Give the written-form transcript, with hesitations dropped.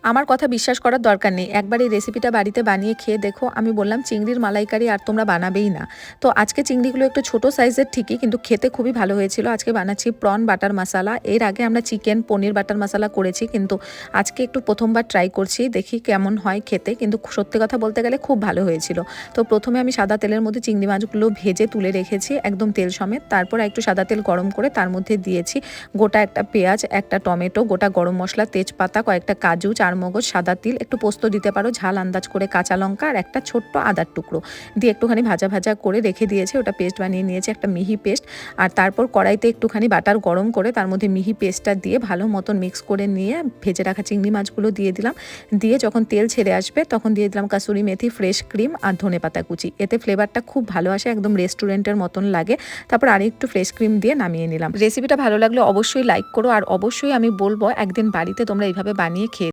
আমার কথা বিশ্বাস করার দরকার নেই, একবার এই রেসিপিটা বাড়িতে বানিয়ে খেয়ে দেখো। আমি বললাম চিংড়ির মালাইকারি আর তোমরা বানাবেই না। তো আজকে চিংড়িগুলো একটু ছোট সাইজের ঠিকই, কিন্তু খেতে খুবই ভালো হয়েছিল। আজকে বানাচ্ছি প্রন বাটার মশলা। এর আগে আমরা চিকেন পনির বাটার মশলা করেছি, কিন্তু আজকে একটু প্রথমবার ট্রাই করছি, দেখি কেমন হয় খেতে। কিন্তু সত্যি কথা বলতে গেলে খুব ভালো হয়েছিল। তো প্রথমে আমি সাদা তেলের মধ্যে চিংড়ি মাছগুলো ভেজে তুলে রেখেছি একদম তেল সমেত। তারপর একটু সাদা তেল গরম করে তার মধ্যে দিয়েছি গোটা একটা পেঁয়াজ, একটা টমেটো, গোটা গরম মশলা, তেজপাতা, কয়েকটা কাজু, চারমগজ, সাদা তিল, একটু পোস্ত দিতে পারো ঝাল আন্দাজ করে, কাঁচা লঙ্কা আর একটা ছোট্ট আদার টুকরো দিয়ে একটুখানি ভাজা ভাজা করে রেখে দিয়েছি। ওটা পেস্ট বানিয়ে নিয়েছি, একটা মিহি পেস্ট। আর তারপর কড়াইতে একটুখানি বাটার গরম করে তার মধ্যে মিহি পেস্টটা দিয়ে ভালো মতন মিক্স করে নিয়ে ভেজে রাখা চিংড়ি মাছগুলো দিয়ে দিলাম। দিয়ে যখন তেল ছেড়ে আসবে তখন দিয়ে দিলাম কাসুরি মেথি, ফ্রেশ ক্রিম আর ধনেপাতা কুচি। এতে ফ্লেভারটা খুব ভালো আসে, একদম রেস্টুরেন্টের মতন লাগে। তারপর আরেকটু ফ্রেশ ক্রিম দিয়ে নামিয়ে নিলাম। রেসিপিটা ভালো লাগলে অবশ্যই লাইক করো, আর অবশ্যই আমি বলবো একদিন বাড়িতে তোমরা এইভাবে বানিয়ে খেয়ে